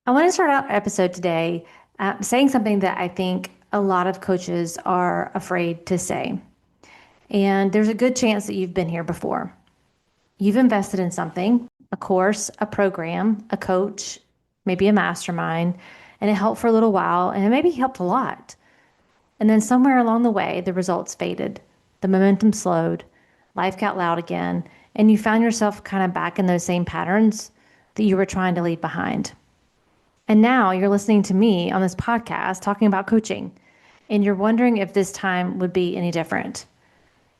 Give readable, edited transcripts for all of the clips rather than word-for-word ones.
I want to start out our episode today saying something that I think a lot of coaches are afraid to say. And there's a good chance that you've been here before. You've invested in something, a course, a program, a coach, maybe a mastermind, and it helped for a little while, and it maybe helped a lot. And then somewhere along the way, the results faded, the momentum slowed, life got loud again, and you found yourself kind of back in those same patterns that you were trying to leave behind. And now you're listening to me on this podcast talking about coaching, and you're wondering if this time would be any different.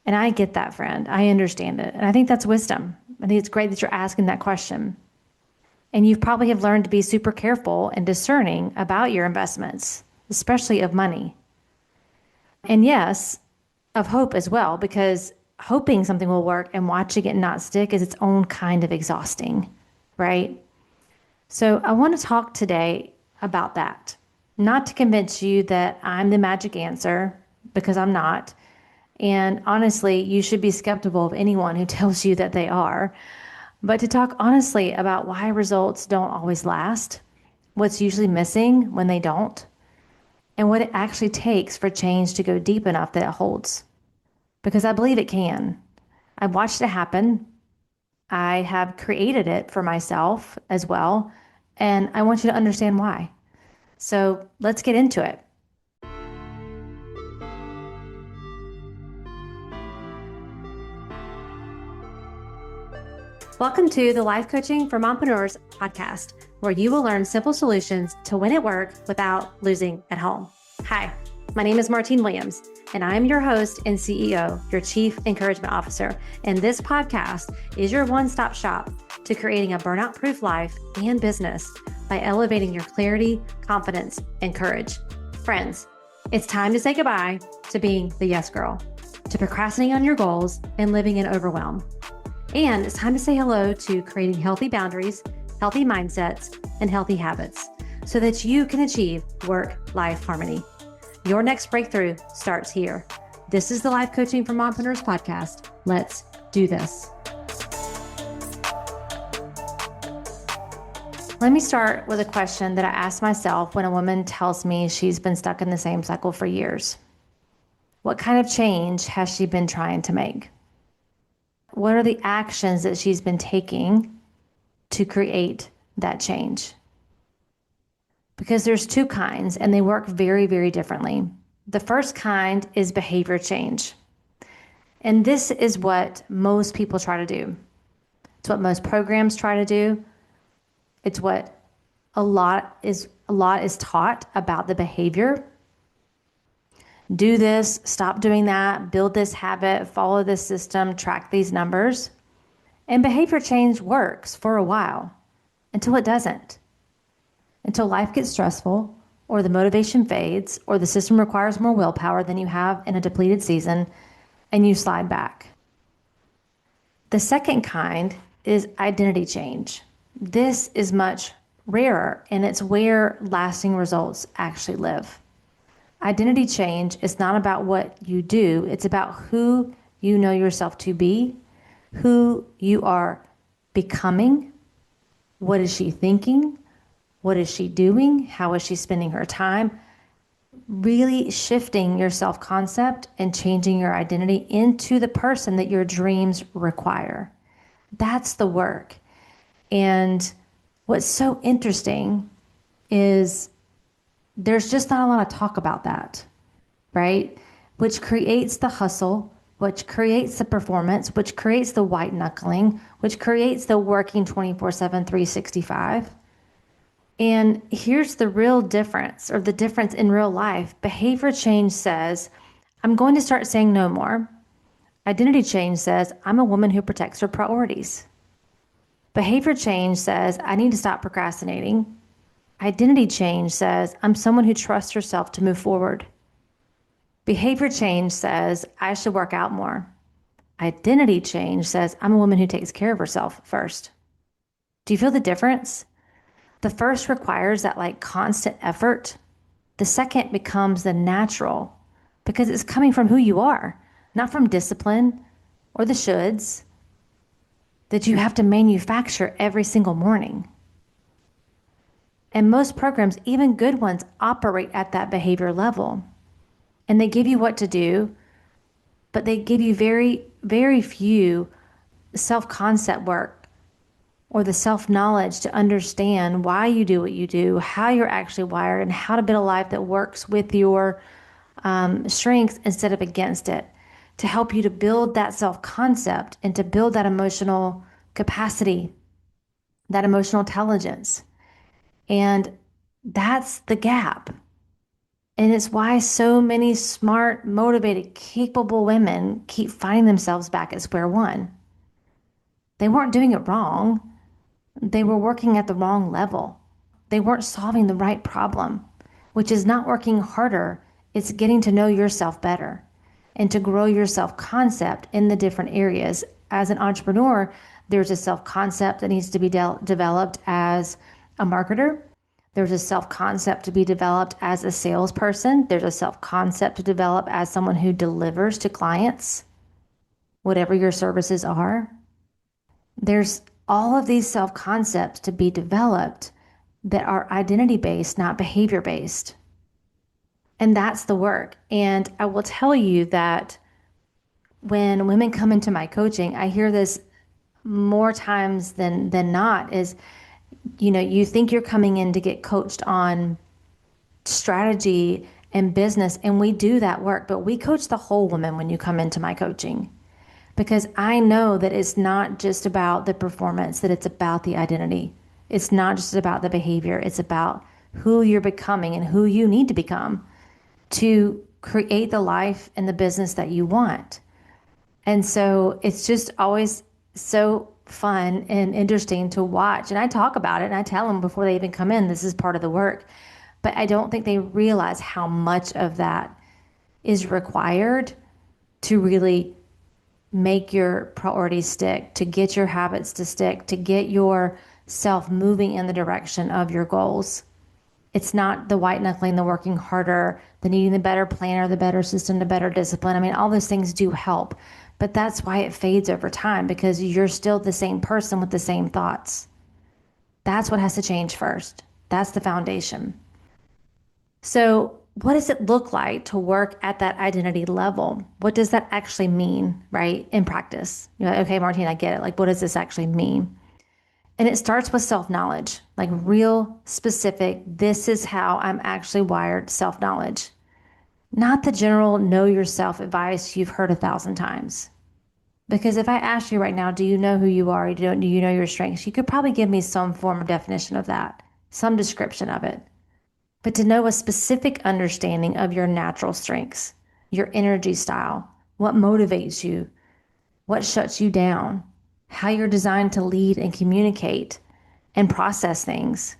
And I get that, friend. I understand it. And I think that's wisdom. I think it's great that you're asking that question. And you probably have learned to be super careful and discerning about your investments, especially of money. And yes, of hope as well, because hoping something will work and watching it not stick is its own kind of exhausting, right? So I want to talk today about that. Not to convince you that I'm the magic answer, because I'm not. And honestly, you should be skeptical of anyone who tells you that they are. But to talk honestly about why results don't always last, what's usually missing when they don't, and what it actually takes for change to go deep enough that it holds. Because I believe it can. I've watched it happen. I have created it for myself as well. And I want you to understand why. So let's get into it. Welcome to the Life Coaching for Mompreneurs podcast, where you will learn simple solutions to win at work without losing at home. Hi, my name is Martine Williams, and I'm your host and CEO, your Chief Encouragement Officer. And this podcast is your one-stop shop to creating a burnout-proof life and business by elevating your clarity, confidence, and courage. Friends, it's time to say goodbye to being the yes girl, to procrastinating on your goals and living in overwhelm. And it's time to say hello to creating healthy boundaries, healthy mindsets, and healthy habits so that you can achieve work-life harmony. Your next breakthrough starts here. This is the Life Coaching for Mompreneurs podcast. Let's do this. Let me start with a question that I ask myself when a woman tells me she's been stuck in the same cycle for years. What kind of change has she been trying to make? What are the actions that she's been taking to create that change? Because there's two kinds and they work very, very differently. The first kind is behavior change. And this is what most people try to do. It's what most programs try to do. It's what a lot is taught about the behavior. Do this, stop doing that, build this habit, follow this system, track these numbers. And behavior change works for a while until it doesn't. Until life gets stressful, or the motivation fades, or the system requires more willpower than you have in a depleted season, and you slide back. The second kind is identity change. This is much rarer, and it's where lasting results actually live. Identity change is not about what you do, it's about who you know yourself to be, who you are becoming, what is she thinking, what is she doing, how is she spending her time, really shifting your self-concept and changing your identity into the person that your dreams require. That's the work. And what's so interesting is there's just not a lot of talk about that, right? Which creates the hustle, which creates the performance, which creates the white knuckling, which creates the working 24/7, 365. And here's the real difference, or the difference in real life. Behavior change says, I'm going to start saying no more. Identity change says, I'm a woman who protects her priorities. Behavior change says, I need to stop procrastinating. Identity change says, I'm someone who trusts herself to move forward. Behavior change says, I should work out more. Identity change says, I'm a woman who takes care of herself first. Do you feel the difference? The first requires that constant effort. The second becomes the natural because it's coming from who you are, not from discipline or the shoulds that you have to manufacture every single morning. And most programs, even good ones, operate at that behavior level. And they give you what to do, but they give you very, very few self concept work or the self knowledge to understand why you do what you do, how you're actually wired, and how to build a life that works with your strengths instead of against it, to help you to build that self concept and to build that emotional capacity, that emotional intelligence. And that's the gap. And it's why so many smart, motivated, capable women keep finding themselves back at square one. They weren't doing it wrong. They were working at the wrong level. They weren't solving the right problem, which is not working harder. It's getting to know yourself better and to grow your self concept in the different areas. As an entrepreneur, there's a self concept that needs to be developed as a marketer. There's a self concept to be developed as a salesperson. There's a self concept to develop as someone who delivers to clients, whatever your services are. There's all of these self concepts to be developed that are identity based, not behavior based. And that's the work. And I will tell you that when women come into my coaching, I hear this more times than not is, you think you're coming in to get coached on strategy and business, and we do that work, but we coach the whole woman when you come into my coaching. Because I know that it's not just about the performance, that it's about the identity. It's not just about the behavior. It's about who you're becoming and who you need to become to create the life and the business that you want. And so it's just always so fun and interesting to watch. And I talk about it and I tell them before they even come in, this is part of the work. But I don't think they realize how much of that is required to really make your priorities stick, to get your habits to stick, to get yourself moving in the direction of your goals. It's not the white knuckling, the working harder, the needing the better planner, the better system, the better discipline. I mean, all those things do help, but that's why it fades over time, because you're still the same person with the same thoughts. That's what has to change first. That's the foundation. So, what does it look like to work at that identity level? What does that actually mean, right? In practice, you're like, okay, Martine, I get it. Like, what does this actually mean? And it starts with self knowledge, like real specific, this is how I'm actually wired self knowledge, not the general know yourself advice you've heard 1,000 times. Because if I ask you right now, do you know who you are? Do you know your strengths? You could probably give me some form of definition of that, some description of it. But to know a specific understanding of your natural strengths, your energy style, what motivates you, what shuts you down, how you're designed to lead and communicate and process things.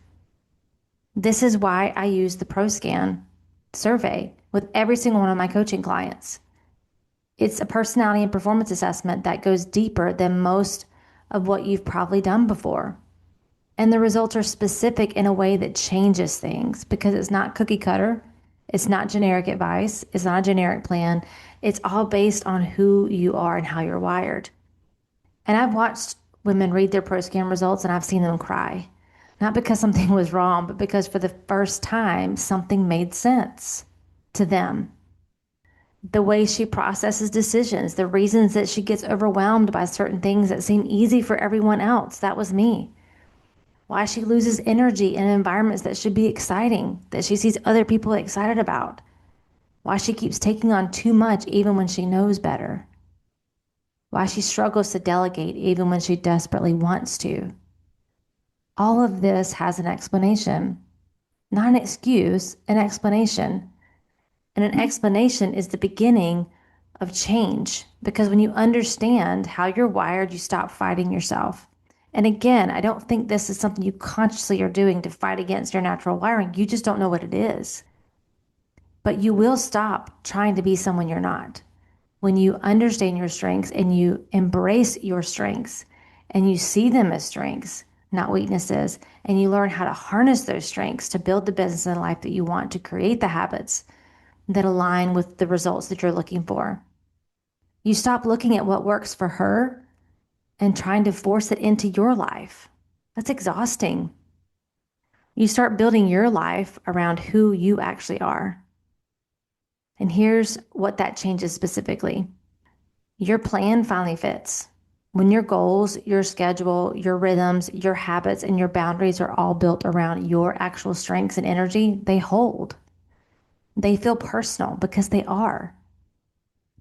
This is why I use the ProScan survey with every single one of my coaching clients. It's a personality and performance assessment that goes deeper than most of what you've probably done before. And the results are specific in a way that changes things, because it's not cookie cutter. It's not generic advice. It's not a generic plan. It's all based on who you are and how you're wired. And I've watched women read their ProScan results and I've seen them cry. Not because something was wrong, but because for the first time, something made sense to them. The way she processes decisions, the reasons that she gets overwhelmed by certain things that seem easy for everyone else. That was me. Why she loses energy in environments that should be exciting, that she sees other people excited about. Why she keeps taking on too much even when she knows better. Why she struggles to delegate even when she desperately wants to. All of this has an explanation. Not an excuse, an explanation. And an explanation is the beginning of change, because when you understand how you're wired, you stop fighting yourself. And again, I don't think this is something you consciously are doing to fight against your natural wiring. You just don't know what it is. But you will stop trying to be someone you're not. When you understand your strengths and you embrace your strengths and you see them as strengths, not weaknesses, and you learn how to harness those strengths to build the business and life that you want, to create the habits that align with the results that you're looking for. You stop looking at what works for her and trying to force it into your life. That's exhausting. You start building your life around who you actually are. And here's what that changes specifically. Your plan finally fits. When your goals, your schedule, your rhythms, your habits, and your boundaries are all built around your actual strengths and energy, they hold. They feel personal because they are.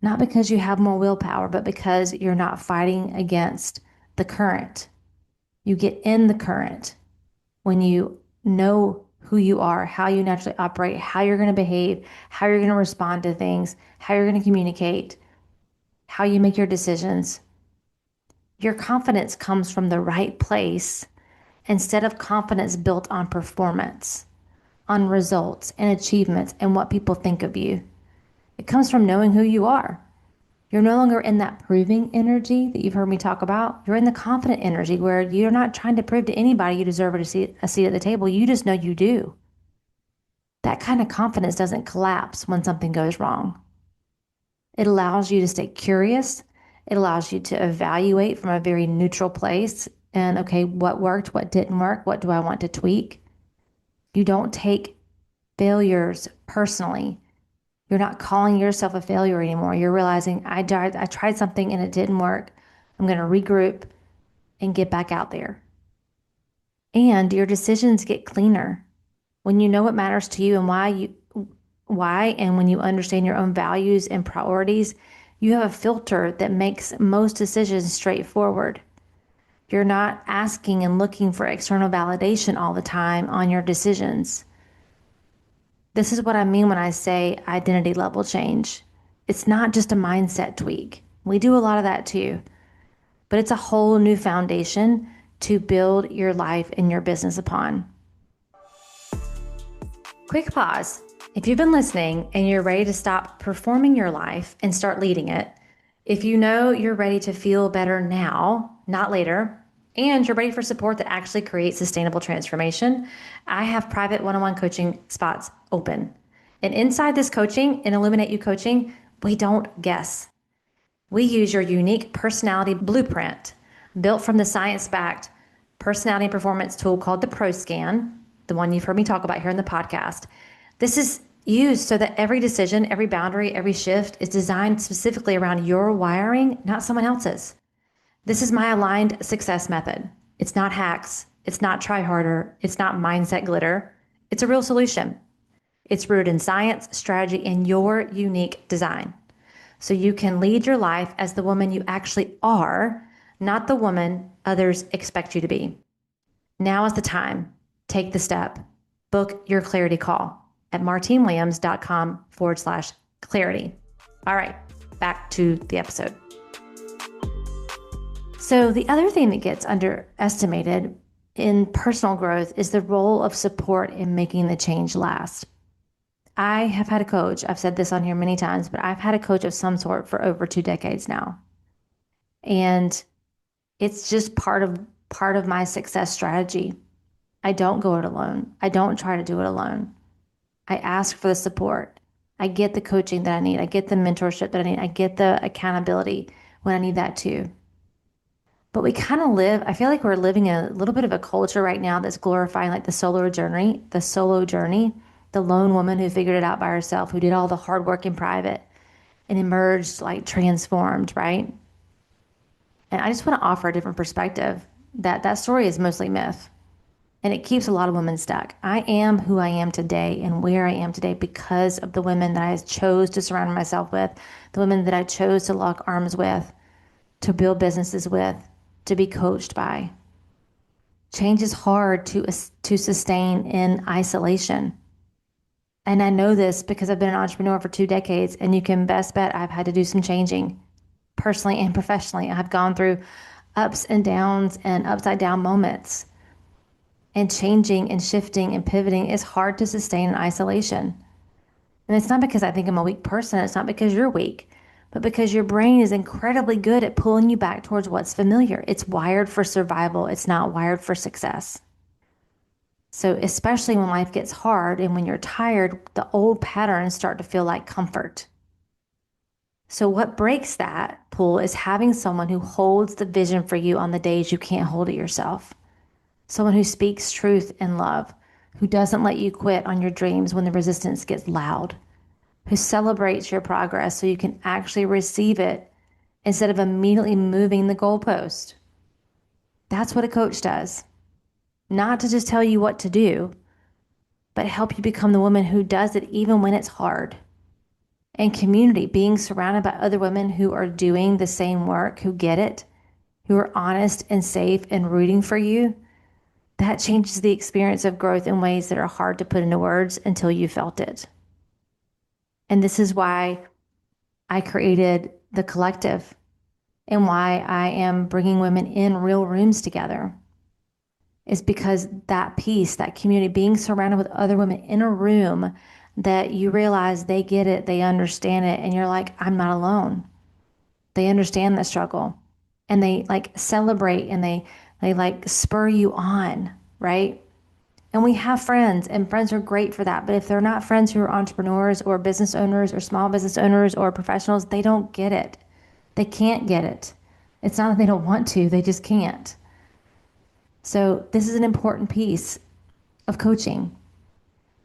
Not because you have more willpower, but because you're not fighting against the current. You get in the current when you know who you are, how you naturally operate, how you're going to behave, how you're going to respond to things, how you're going to communicate, how you make your decisions. Your confidence comes from the right place instead of confidence built on performance, on results and achievements and what people think of you. It comes from knowing who you are. You're no longer in that proving energy that you've heard me talk about. You're in the confident energy where you're not trying to prove to anybody you deserve a seat at the table. You just know you do. That kind of confidence doesn't collapse when something goes wrong. It allows you to stay curious. It allows you to evaluate from a very neutral place and, okay, what worked, what didn't work, what do I want to tweak? You don't take failures personally. You're not calling yourself a failure anymore. You're realizing I tried something and it didn't work. I'm going to regroup and get back out there. And your decisions get cleaner when you know what matters to you and why, and when you understand your own values and priorities, you have a filter that makes most decisions straightforward. You're not asking and looking for external validation all the time on your decisions. This is what I mean when I say identity level change. It's not just a mindset tweak. We do a lot of that too, but it's a whole new foundation to build your life and your business upon. Quick pause. If you've been listening and you're ready to stop performing your life and start leading it, if you know you're ready to feel better now, not later, and you're ready for support that actually creates sustainable transformation, I have private one-on-one coaching spots open. And inside this coaching, in Illuminate You Coaching, we don't guess. We use your unique personality blueprint built from the science-backed personality and performance tool called the ProScan, the one you've heard me talk about here in the podcast. This is used so that every decision, every boundary, every shift is designed specifically around your wiring, not someone else's. This is my aligned success method. It's not hacks. It's not try harder. It's not mindset glitter. It's a real solution. It's rooted in science, strategy, and your unique design. So you can lead your life as the woman you actually are, not the woman others expect you to be. Now is the time. Take the step. Book your clarity call at martinewilliams.com/clarity. All right, back to the episode. So the other thing that gets underestimated in personal growth is the role of support in making the change last. I have had a coach. I've said this on here many times, but I've had a coach of some sort for over 2 decades now. And it's just part of my success strategy. I don't go it alone. I don't try to do it alone. I ask for the support. I get the coaching that I need. I get the mentorship that I need. I get the accountability when I need that too. But we kind of I feel like we're living in a little bit of a culture right now that's glorifying like the solo journey, the lone woman who figured it out by herself, who did all the hard work in private and emerged like transformed, right? And I just want to offer a different perspective that story is mostly myth. And it keeps a lot of women stuck. I am who I am today and where I am today because of the women that I chose to surround myself with, the women that I chose to lock arms with, to build businesses with, to be coached by. Change is hard to sustain in isolation. And I know this because I've been an entrepreneur for 2 decades, and you can best bet I've had to do some changing personally and professionally. I've gone through ups and downs and upside down moments. And changing and shifting and pivoting is hard to sustain in isolation. And it's not because I think I'm a weak person. It's not because you're weak, but because your brain is incredibly good at pulling you back towards what's familiar. It's wired for survival. It's not wired for success. So especially when life gets hard and when you're tired, the old patterns start to feel like comfort. So what breaks that pull is having someone who holds the vision for you on the days you can't hold it yourself. Someone who speaks truth in love, who doesn't let you quit on your dreams when the resistance gets loud, who celebrates your progress so you can actually receive it instead of immediately moving the goalpost. That's what a coach does. Not to just tell you what to do, but help you become the woman who does it even when it's hard. And community, being surrounded by other women who are doing the same work, who get it, who are honest and safe and rooting for you, that changes the experience of growth in ways that are hard to put into words until you felt it. And this is why I created the collective and why I am bringing women in real rooms together. Is because that piece, that community, being surrounded with other women in a room that you realize they get it, they understand it, and you're like, I'm not alone. They understand the struggle, and they like celebrate, and they like spur you on, right? And we have friends, and friends are great for that. But if they're not friends who are entrepreneurs or business owners or small business owners or professionals, they don't get it. They can't get it. It's not that they don't want to, they just can't. So this is an important piece of coaching.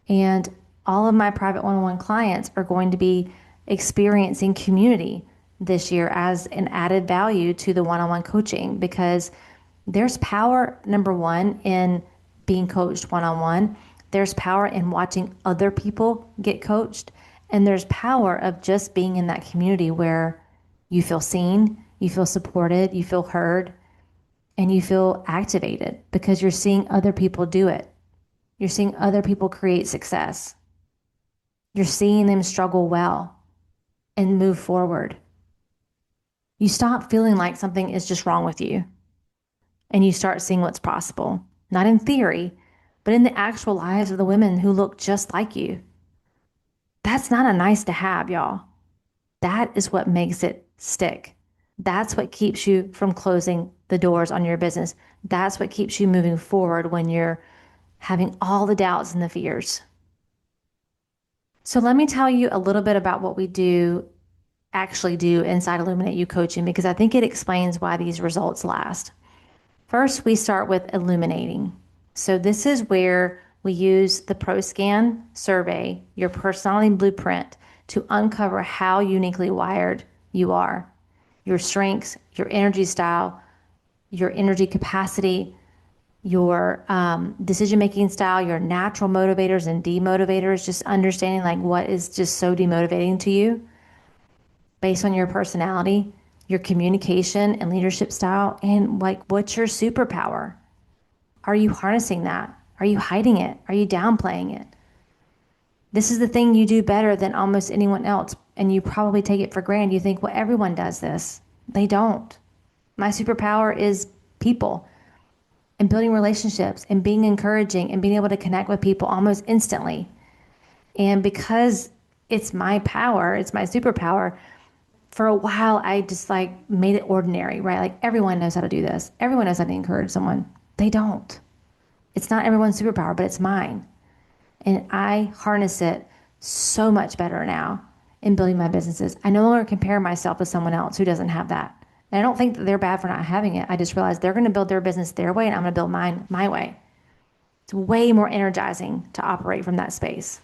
And all of my private one-on-one clients are going to be experiencing community this year as an added value to the one-on-one coaching, because there's power, number one, in being coached one-on-one. There's power in watching other people get coached. And there's power of just being in that community where you feel seen, you feel supported, you feel heard, and you feel activated because you're seeing other people do it. You're seeing other people create success. You're seeing them struggle well and move forward. You stop feeling like something is just wrong with you, and you start seeing what's possible, not in theory, but in the actual lives of the women who look just like you. That's not a nice to have, y'all. That is what makes it stick. That's what keeps you from closing the doors on your business. That's what keeps you moving forward when you're having all the doubts and the fears. So let me tell you a little bit about what we actually do inside Illuminate You Coaching, because I think it explains why these results last. First, we start with illuminating. So this is where we use the ProScan survey, your personality blueprint, to uncover how uniquely wired you are, your strengths, your energy style, your energy capacity, your decision-making style, your natural motivators and demotivators, just understanding like what is just so demotivating to you based on your personality, your communication and leadership style, and like what's your superpower? Are you harnessing that? Are you hiding it? Are you downplaying it? This is the thing you do better than almost anyone else, and you probably take it for granted. You think, well, everyone does this. They don't. My superpower is people and building relationships and being encouraging and being able to connect with people almost instantly. And because it's my power, it's my superpower, for a while I just like made it ordinary, right? Like everyone knows how to do this. Everyone knows how to encourage someone. They don't. It's not everyone's superpower, but it's mine. And I harness it so much better now in building my businesses. I no longer compare myself to someone else who doesn't have that. And I don't think that they're bad for not having it. I just realize they're going to build their business their way and I'm going to build mine my way. It's way more energizing to operate from that space.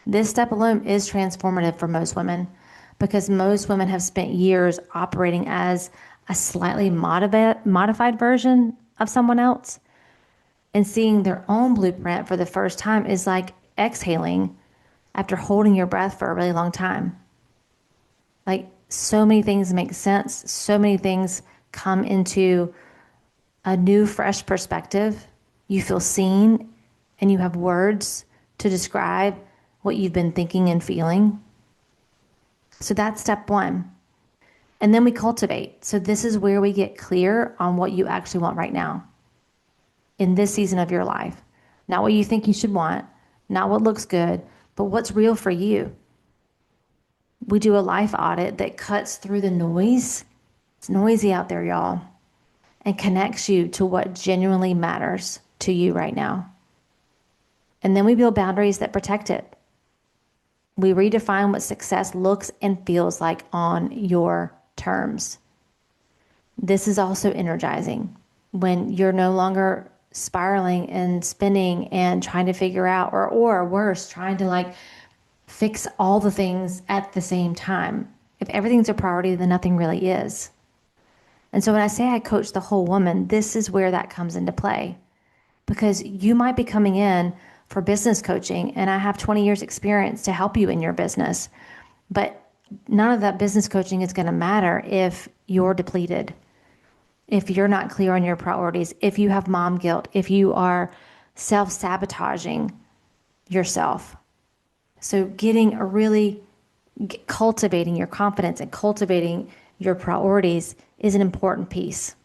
This step alone is transformative for most women because most women have spent years operating as a slightly modified version of someone else. And seeing their own blueprint for the first time is like exhaling after holding your breath for a really long time. Like so many things make sense. So many things come into a new, fresh perspective. You feel seen and you have words to describe what you've been thinking and feeling. So that's step one. And then we cultivate. So this is where we get clear on what you actually want right now in this season of your life. Not what you think you should want, not what looks good, but what's real for you. We do a life audit that cuts through the noise. It's noisy out there, y'all, and connects you to what genuinely matters to you right now. And then we build boundaries that protect it. We redefine what success looks and feels like on your terms. This is also energizing when you're no longer spiraling and spinning and trying to figure out, or worse, trying to like fix all the things at the same time. If everything's a priority, then nothing really is. And so when I say I coach the whole woman, this is where that comes into play. Because you might be coming in for business coaching, and I have 20 years experience to help you in your business. But none of that business coaching is going to matter if you're depleted, if you're not clear on your priorities, if you have mom guilt, if you are self-sabotaging yourself. So cultivating your confidence and cultivating your priorities is an important piece.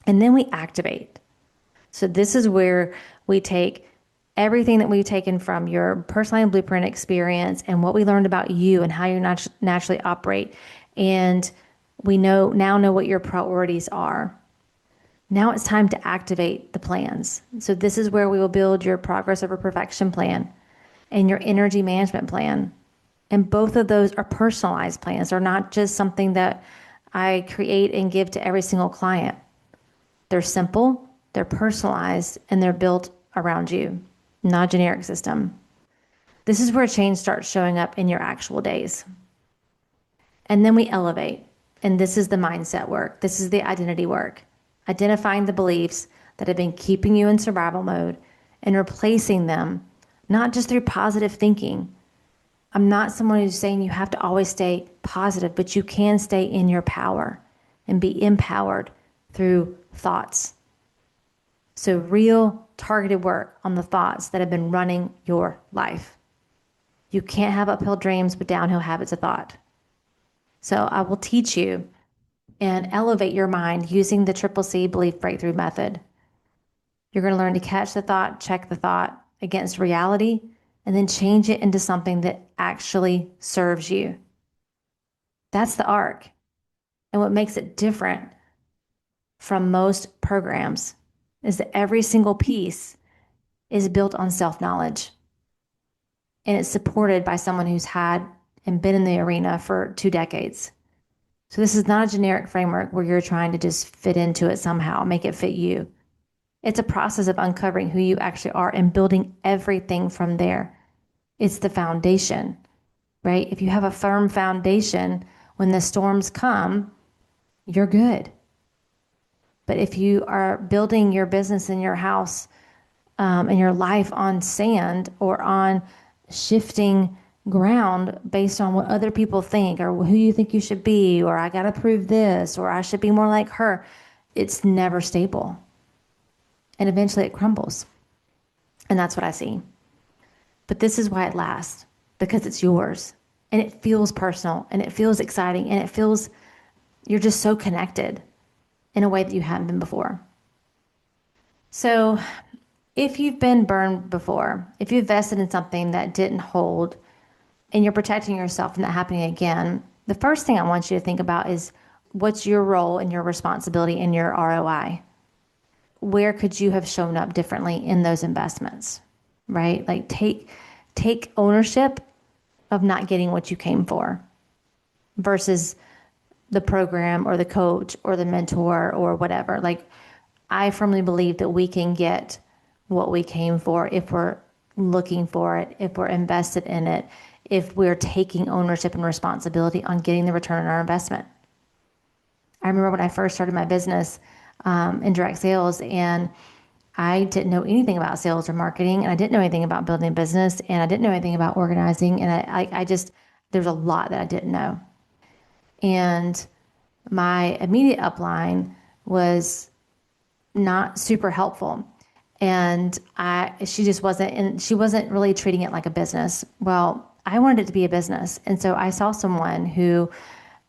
And then we activate. So this is where we take everything that we've taken from your personal line blueprint experience and what we learned about you and how you naturally operate. And we now know what your priorities are. Now it's time to activate the plans. So this is where we will build your progress over perfection plan and your energy management plan. And both of those are personalized plans. They're not just something that I create and give to every single client. They're simple, they're personalized, and they're built around you, not a generic system. This is where change starts showing up in your actual days. And then we elevate. And this is the mindset work. This is the identity work. Identifying the beliefs that have been keeping you in survival mode and replacing them, not just through positive thinking. I'm not someone who's saying you have to always stay positive, but you can stay in your power and be empowered through thoughts. So real targeted work on the thoughts that have been running your life. You can't have uphill dreams with downhill habits of thought. So I will teach you and elevate your mind using the Triple C Belief Breakthrough Method. You're going to learn to catch the thought, check the thought against reality, and then change it into something that actually serves you. That's the arc. And what makes it different from most programs is that every single piece is built on self-knowledge. And it's supported by someone who's had and been in the arena for 2 decades. So this is not a generic framework where you're trying to just fit into it somehow, make it fit you. It's a process of uncovering who you actually are and building everything from there. It's the foundation, right? If you have a firm foundation, when the storms come, you're good. But if you are building your business and your house and your life on sand or on shifting ground based on what other people think or who you think you should be, or I got to prove this, or I should be more like her, it's never stable. And eventually it crumbles. And that's what I see. But this is why it lasts, because it's yours and it feels personal and it feels exciting and it feels you're just so connected in a way that you haven't been before. So if you've been burned before, if you invested in something that didn't hold and you're protecting yourself from that happening again, the first thing I want you to think about is what's your role and your responsibility in your ROI? Where could you have shown up differently in those investments, right? Like take ownership of not getting what you came for versus the program or the coach or the mentor or whatever. Like, I firmly believe that we can get what we came for if we're looking for it, if we're invested in it, if we're taking ownership and responsibility on getting the return on our investment. I remember when I first started my business in direct sales, and I didn't know anything about sales or marketing, and I didn't know anything about building a business, and I didn't know anything about organizing, and I just, there's a lot that I didn't know. And my immediate upline was not super helpful. And she just wasn't, and she wasn't really treating it like a business. Well, I wanted it to be a business. And so I saw someone who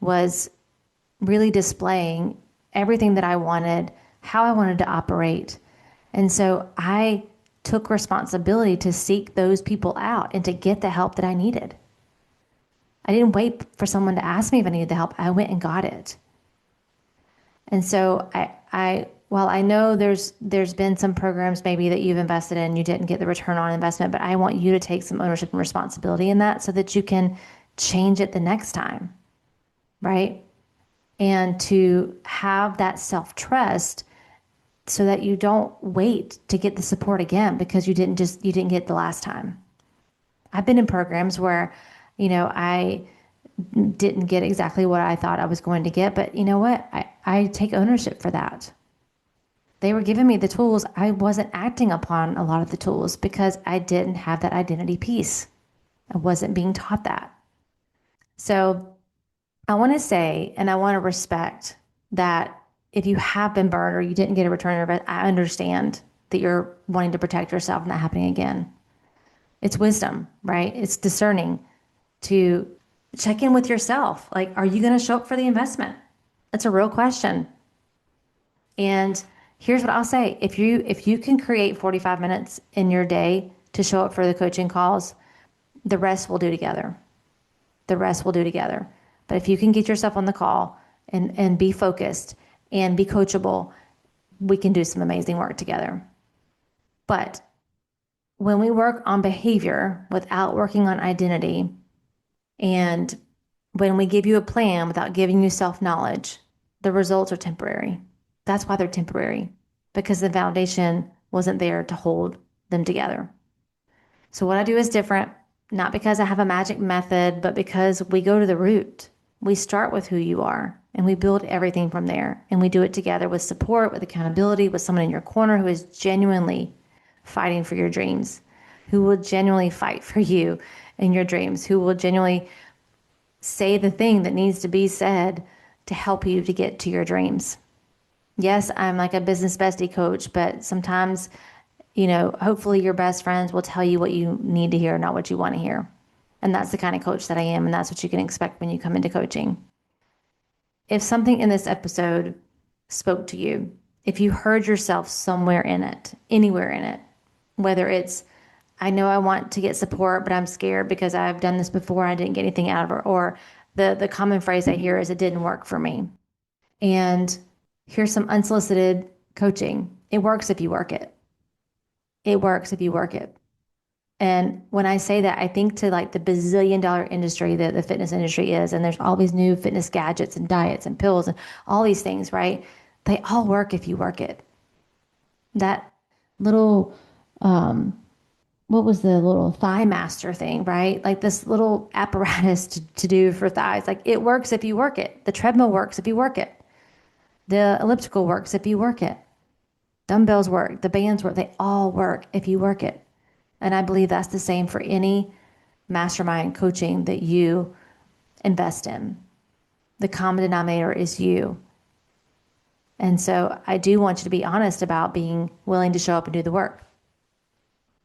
was really displaying everything that I wanted, how I wanted to operate. And so I took responsibility to seek those people out and to get the help that I needed. I didn't wait for someone to ask me if I needed the help. I went and got it. And so while I know there's been some programs maybe that you've invested in, you didn't get the return on investment, but I want you to take some ownership and responsibility in that so that you can change it the next time, right? And to have that self-trust so that you don't wait to get the support again because you didn't get the last time. I've been in programs where, I didn't get exactly what I thought I was going to get, but you know what? I take ownership for that. They were giving me the tools. I wasn't acting upon a lot of the tools because I didn't have that identity piece. I wasn't being taught that. So I want to say, and I want to respect that if you have been burned or you didn't get a return on investment, I understand that you're wanting to protect yourself from that happening again. It's wisdom, right? It's discerning to check in with yourself. Like, are you going to show up for the investment? That's a real question. And here's what I'll say. If you can create 45 minutes in your day to show up for the coaching calls, the rest we'll do together. The rest we'll do together. But if you can get yourself on the call and be focused and be coachable, we can do some amazing work together. But when we work on behavior without working on identity, and when we give you a plan without giving you self-knowledge, the results are temporary. That's why they're temporary, because the foundation wasn't there to hold them together. So what I do is different, not because I have a magic method, but because we go to the root. We start with who you are and we build everything from there. And we do it together with support, with accountability, with someone in your corner who is genuinely fighting for your dreams, who will genuinely fight for you and your dreams, who will genuinely say the thing that needs to be said to help you to get to your dreams. Yes, I'm like a business bestie coach, but sometimes, hopefully your best friends will tell you what you need to hear, not what you want to hear. And that's the kind of coach that I am, and that's what you can expect when you come into coaching. If something in this episode spoke to you, if you heard yourself somewhere in it, anywhere in it, whether it's, I know I want to get support, but I'm scared because I've done this before and I didn't get anything out of it, or the common phrase I hear is it didn't work for me. And here's some unsolicited coaching. It works if you work it. It works if you work it. And when I say that, I think to like the bazillion-dollar industry that the fitness industry is, and there's all these new fitness gadgets and diets and pills and all these things, right? They all work if you work it. That little, what was the little Thigh Master thing, right? Like this little apparatus to do for thighs. Like it works if you work it. The treadmill works if you work it. The elliptical works if you work it. Dumbbells work. The bands work. They all work if you work it. And I believe that's the same for any mastermind coaching that you invest in. The common denominator is you. And so I do want you to be honest about being willing to show up and do the work.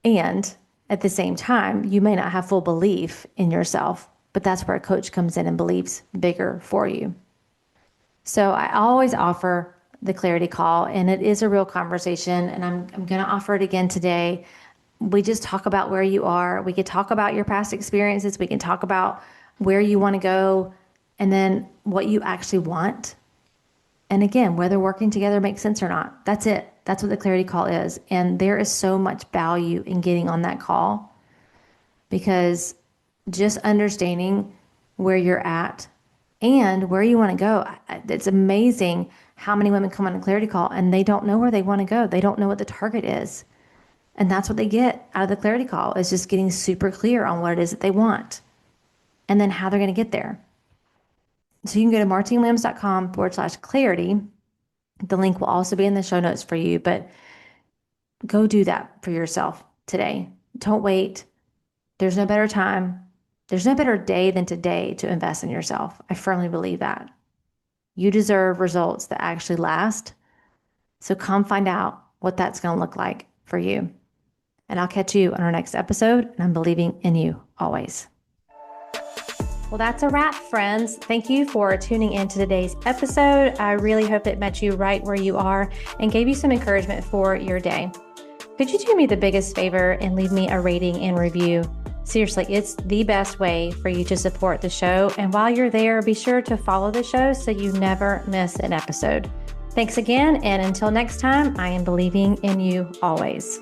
And at the same time, you may not have full belief in yourself, but that's where a coach comes in and believes bigger for you. So I always offer the clarity call, and it is a real conversation, and I'm going to offer it again today. We just talk about where you are. We can talk about your past experiences. We can talk about where you want to go, and then what you actually want. And again, whether working together makes sense or not. That's it. That's what the clarity call is. And there is so much value in getting on that call, because just understanding where you're at and where you want to go. It's amazing how many women come on a clarity call and they don't know where they want to go. They don't know what the target is. And that's what they get out of the clarity call, is just getting super clear on what it is that they want and then how they're going to get there. So you can go to martinewilliams.com/clarity. The link will also be in the show notes for you, but go do that for yourself today. Don't wait. There's no better time. There's no better day than today to invest in yourself. I firmly believe that. You deserve results that actually last. So come find out what that's going to look like for you. And I'll catch you on our next episode. And I'm believing in you always. Well, that's a wrap, friends. Thank you for tuning in to today's episode. I really hope it met you right where you are and gave you some encouragement for your day. Could you do me the biggest favor and leave me a rating and review? Seriously, it's the best way for you to support the show. And while you're there, be sure to follow the show so you never miss an episode. Thanks again. And until next time, I am believing in you always.